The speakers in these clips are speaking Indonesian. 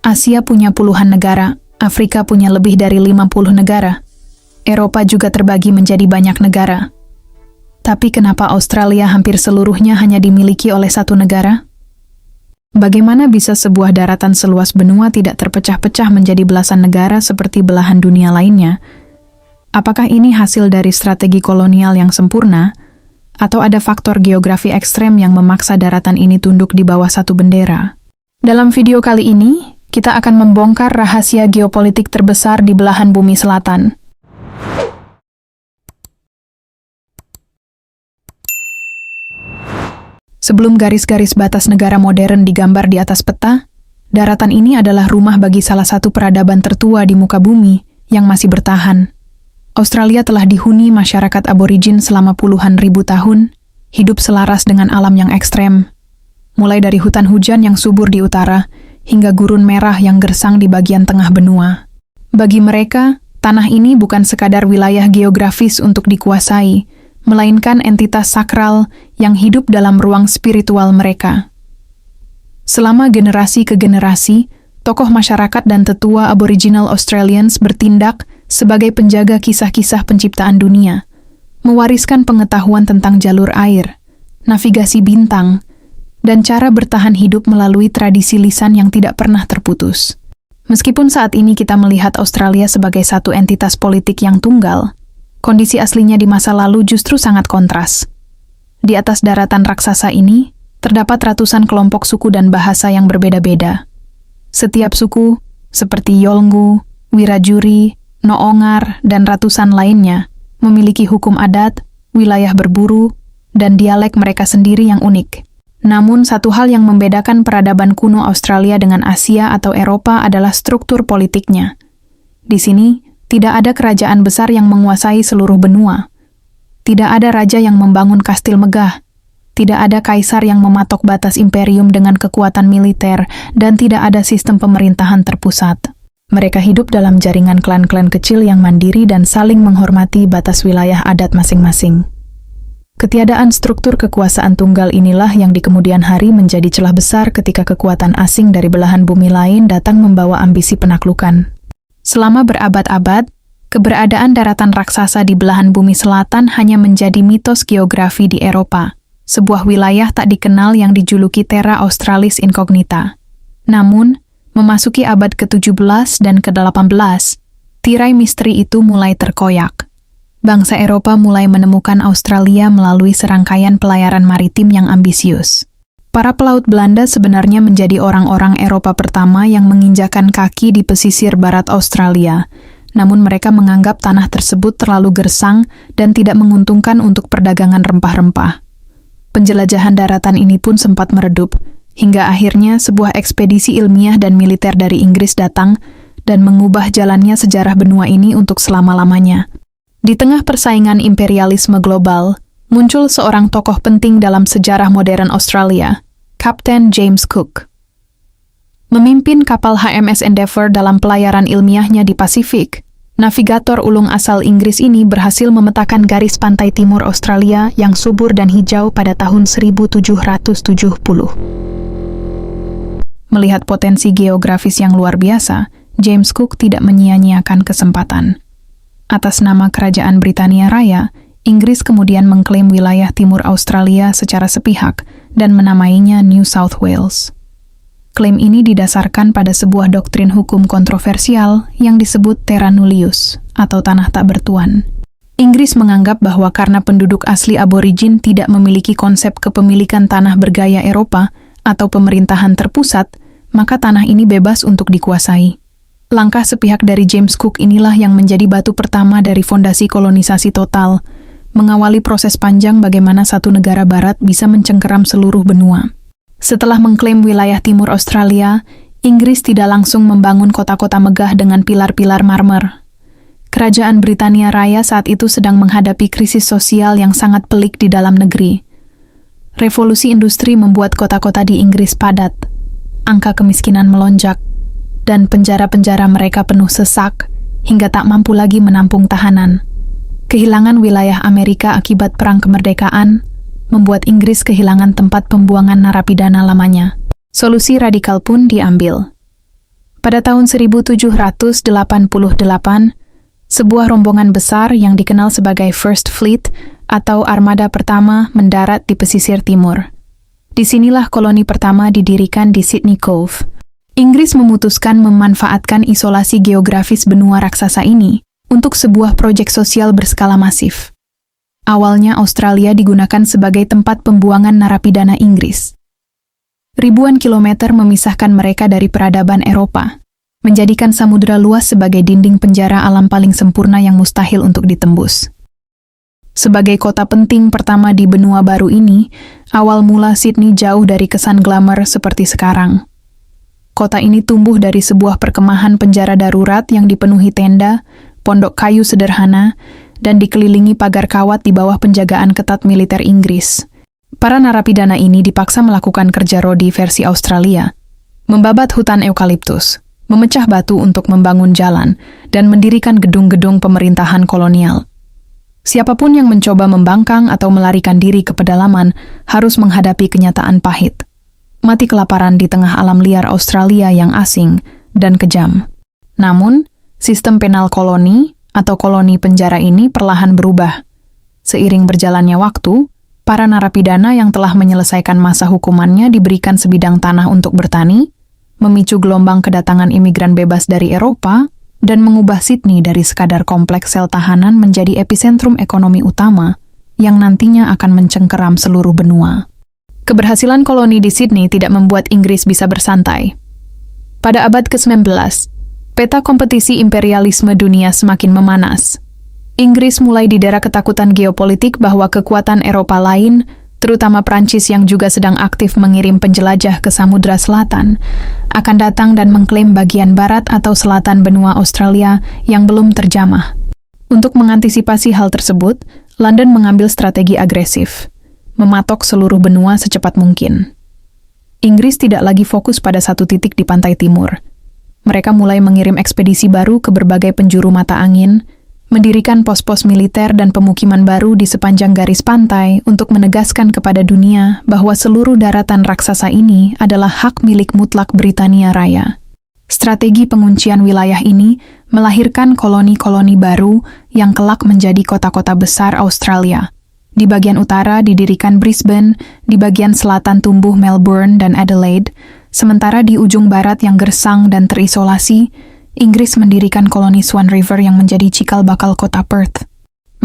Asia punya puluhan negara, Afrika punya lebih dari 50 negara. Eropa juga terbagi menjadi banyak negara. Tapi kenapa Australia hampir seluruhnya hanya dimiliki oleh satu negara? Bagaimana bisa sebuah daratan seluas benua tidak terpecah-pecah menjadi belasan negara seperti belahan dunia lainnya? Apakah ini hasil dari strategi kolonial yang sempurna, atau ada faktor geografi ekstrem yang memaksa daratan ini tunduk di bawah satu bendera? Dalam video kali ini, kita akan membongkar rahasia geopolitik terbesar di belahan bumi selatan. Sebelum garis-garis batas negara modern digambar di atas peta, daratan ini adalah rumah bagi salah satu peradaban tertua di muka bumi yang masih bertahan. Australia telah dihuni masyarakat aborigin selama puluhan ribu tahun, hidup selaras dengan alam yang ekstrem. Mulai dari hutan hujan yang subur di utara, hingga gurun merah yang gersang di bagian tengah benua. Bagi mereka, tanah ini bukan sekadar wilayah geografis untuk dikuasai, melainkan entitas sakral yang hidup dalam ruang spiritual mereka. Selama generasi ke generasi, tokoh masyarakat dan tetua Aboriginal Australians bertindak sebagai penjaga kisah-kisah penciptaan dunia, mewariskan pengetahuan tentang jalur air, navigasi bintang, dan cara bertahan hidup melalui tradisi lisan yang tidak pernah terputus. Meskipun saat ini kita melihat Australia sebagai satu entitas politik yang tunggal, kondisi aslinya di masa lalu justru sangat kontras. Di atas daratan raksasa ini, terdapat ratusan kelompok suku dan bahasa yang berbeda-beda. Setiap suku, seperti Yolngu, Wiradjuri, Noongar, dan ratusan lainnya, memiliki hukum adat, wilayah berburu, dan dialek mereka sendiri yang unik. Namun, satu hal yang membedakan peradaban kuno Australia dengan Asia atau Eropa adalah struktur politiknya. Di sini, tidak ada kerajaan besar yang menguasai seluruh benua. Tidak ada raja yang membangun kastil megah. Tidak ada kaisar yang mematok batas imperium dengan kekuatan militer, dan tidak ada sistem pemerintahan terpusat. Mereka hidup dalam jaringan klan-klan kecil yang mandiri dan saling menghormati batas wilayah adat masing-masing. Ketiadaan struktur kekuasaan tunggal inilah yang di kemudian hari menjadi celah besar ketika kekuatan asing dari belahan bumi lain datang membawa ambisi penaklukan. Selama berabad-abad, keberadaan daratan raksasa di belahan bumi selatan hanya menjadi mitos geografi di Eropa, sebuah wilayah tak dikenal yang dijuluki Terra Australis Incognita. Namun, memasuki abad ke-17 dan ke-18, tirai misteri itu mulai terkoyak. Bangsa Eropa mulai menemukan Australia melalui serangkaian pelayaran maritim yang ambisius. Para pelaut Belanda sebenarnya menjadi orang-orang Eropa pertama yang menginjakan kaki di pesisir barat Australia, namun mereka menganggap tanah tersebut terlalu gersang dan tidak menguntungkan untuk perdagangan rempah-rempah. Penjelajahan daratan ini pun sempat meredup, hingga akhirnya sebuah ekspedisi ilmiah dan militer dari Inggris datang dan mengubah jalannya sejarah benua ini untuk selama-lamanya. Di tengah persaingan imperialisme global, muncul seorang tokoh penting dalam sejarah modern Australia, Kapten James Cook. Memimpin kapal HMS Endeavour dalam pelayaran ilmiahnya di Pasifik, navigator ulung asal Inggris ini berhasil memetakan garis pantai timur Australia yang subur dan hijau pada tahun 1770. Melihat potensi geografis yang luar biasa, James Cook tidak menyia-nyiakan kesempatan. Atas nama Kerajaan Britania Raya, Inggris kemudian mengklaim wilayah timur Australia secara sepihak dan menamainya New South Wales. Klaim ini didasarkan pada sebuah doktrin hukum kontroversial yang disebut terra nullius, atau tanah tak bertuan. Inggris menganggap bahwa karena penduduk asli aborigin tidak memiliki konsep kepemilikan tanah bergaya Eropa atau pemerintahan terpusat, maka tanah ini bebas untuk dikuasai. Langkah sepihak dari James Cook inilah yang menjadi batu pertama dari fondasi kolonisasi total, mengawali proses panjang bagaimana satu negara barat bisa mencengkeram seluruh benua. Setelah mengklaim wilayah timur Australia, Inggris tidak langsung membangun kota-kota megah dengan pilar-pilar marmer. Kerajaan Britania Raya saat itu sedang menghadapi krisis sosial yang sangat pelik di dalam negeri. Revolusi industri membuat kota-kota di Inggris padat, angka kemiskinan melonjak, dan penjara-penjara mereka penuh sesak hingga tak mampu lagi menampung tahanan. Kehilangan wilayah Amerika akibat Perang Kemerdekaan membuat Inggris kehilangan tempat pembuangan narapidana lamanya. Solusi radikal pun diambil. Pada tahun 1788, sebuah rombongan besar yang dikenal sebagai First Fleet atau Armada Pertama mendarat di pesisir timur. Disinilah koloni pertama didirikan di Sydney Cove. Inggris memutuskan memanfaatkan isolasi geografis benua raksasa ini untuk sebuah proyek sosial berskala masif. Awalnya Australia digunakan sebagai tempat pembuangan narapidana Inggris. Ribuan kilometer memisahkan mereka dari peradaban Eropa, menjadikan samudera luas sebagai dinding penjara alam paling sempurna yang mustahil untuk ditembus. Sebagai kota penting pertama di benua baru ini, awal mula Sydney jauh dari kesan glamour seperti sekarang. Kota ini tumbuh dari sebuah perkemahan penjara darurat yang dipenuhi tenda, pondok kayu sederhana, dan dikelilingi pagar kawat di bawah penjagaan ketat militer Inggris. Para narapidana ini dipaksa melakukan kerja rodi versi Australia, membabat hutan eukaliptus, memecah batu untuk membangun jalan, dan mendirikan gedung-gedung pemerintahan kolonial. Siapapun yang mencoba membangkang atau melarikan diri ke pedalaman harus menghadapi kenyataan pahit. Mati kelaparan di tengah alam liar Australia yang asing dan kejam. Namun, sistem penal koloni atau koloni penjara ini perlahan berubah. Seiring berjalannya waktu, para narapidana yang telah menyelesaikan masa hukumannya diberikan sebidang tanah untuk bertani, memicu gelombang kedatangan imigran bebas dari Eropa, dan mengubah Sydney dari sekadar kompleks sel tahanan menjadi epicentrum ekonomi utama yang nantinya akan mencengkeram seluruh benua. Keberhasilan koloni di Sydney tidak membuat Inggris bisa bersantai. Pada abad ke-19, peta kompetisi imperialisme dunia semakin memanas. Inggris mulai didera ketakutan geopolitik bahwa kekuatan Eropa lain, terutama Prancis yang juga sedang aktif mengirim penjelajah ke Samudra Selatan, akan datang dan mengklaim bagian barat atau selatan benua Australia yang belum terjamah. Untuk mengantisipasi hal tersebut, London mengambil strategi agresif, mematok seluruh benua secepat mungkin. Inggris tidak lagi fokus pada satu titik di pantai timur. Mereka mulai mengirim ekspedisi baru ke berbagai penjuru mata angin, mendirikan pos-pos militer dan pemukiman baru di sepanjang garis pantai untuk menegaskan kepada dunia bahwa seluruh daratan raksasa ini adalah hak milik mutlak Britania Raya. Strategi penguncian wilayah ini melahirkan koloni-koloni baru yang kelak menjadi kota-kota besar Australia. Di bagian utara didirikan Brisbane, di bagian selatan tumbuh Melbourne dan Adelaide, sementara di ujung barat yang gersang dan terisolasi, Inggris mendirikan koloni Swan River yang menjadi cikal bakal kota Perth.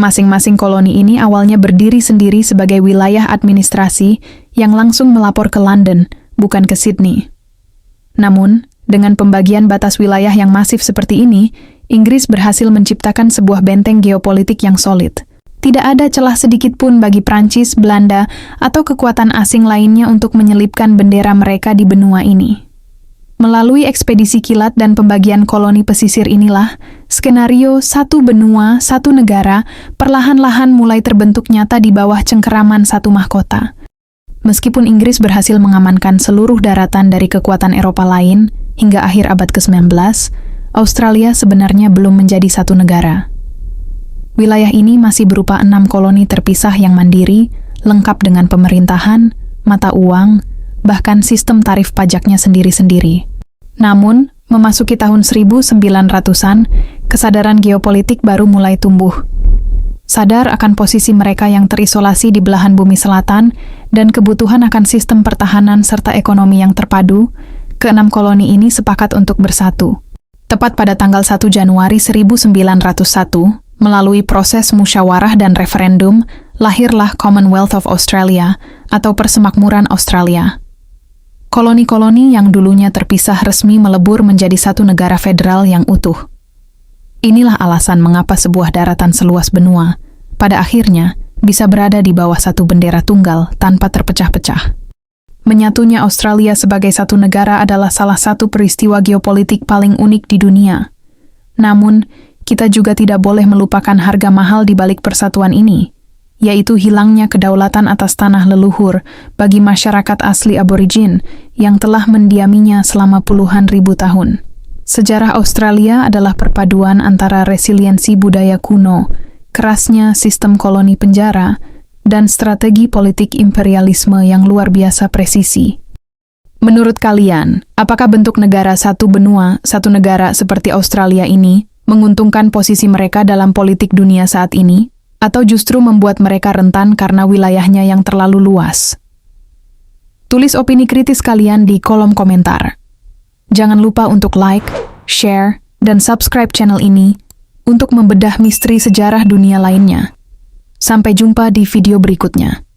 Masing-masing koloni ini awalnya berdiri sendiri sebagai wilayah administrasi yang langsung melapor ke London, bukan ke Sydney. Namun, dengan pembagian batas wilayah yang masif seperti ini, Inggris berhasil menciptakan sebuah benteng geopolitik yang solid. Tidak ada celah sedikit pun bagi Prancis, Belanda, atau kekuatan asing lainnya untuk menyelipkan bendera mereka di benua ini. Melalui ekspedisi kilat dan pembagian koloni pesisir inilah, skenario satu benua, satu negara perlahan-lahan mulai terbentuk nyata di bawah cengkeraman satu mahkota. Meskipun Inggris berhasil mengamankan seluruh daratan dari kekuatan Eropa lain hingga akhir abad ke-19, Australia sebenarnya belum menjadi satu negara. Wilayah ini masih berupa 6 koloni terpisah yang mandiri, lengkap dengan pemerintahan, mata uang, bahkan sistem tarif pajaknya sendiri-sendiri. Namun, memasuki tahun 1900-an, kesadaran geopolitik baru mulai tumbuh. Sadar akan posisi mereka yang terisolasi di belahan bumi selatan dan kebutuhan akan sistem pertahanan serta ekonomi yang terpadu, ke-6 koloni ini sepakat untuk bersatu. Tepat pada tanggal 1 Januari 1901, melalui proses musyawarah dan referendum, lahirlah Commonwealth of Australia atau Persemakmuran Australia. Koloni-koloni yang dulunya terpisah resmi melebur menjadi satu negara federal yang utuh. Inilah alasan mengapa sebuah daratan seluas benua, pada akhirnya, bisa berada di bawah satu bendera tunggal tanpa terpecah-pecah. Menyatunya Australia sebagai satu negara adalah salah satu peristiwa geopolitik paling unik di dunia. Namun, kita juga tidak boleh melupakan harga mahal di balik persatuan ini, yaitu hilangnya kedaulatan atas tanah leluhur bagi masyarakat asli aborigin yang telah mendiaminya selama puluhan ribu tahun. Sejarah Australia adalah perpaduan antara resiliensi budaya kuno, kerasnya sistem koloni penjara, dan strategi politik imperialisme yang luar biasa presisi. Menurut kalian, apakah bentuk negara satu benua, satu negara seperti Australia ini menguntungkan posisi mereka dalam politik dunia saat ini, atau justru membuat mereka rentan karena wilayahnya yang terlalu luas? Tulis opini kritis kalian di kolom komentar. Jangan lupa untuk like, share, dan subscribe channel ini untuk membedah misteri sejarah dunia lainnya. Sampai jumpa di video berikutnya.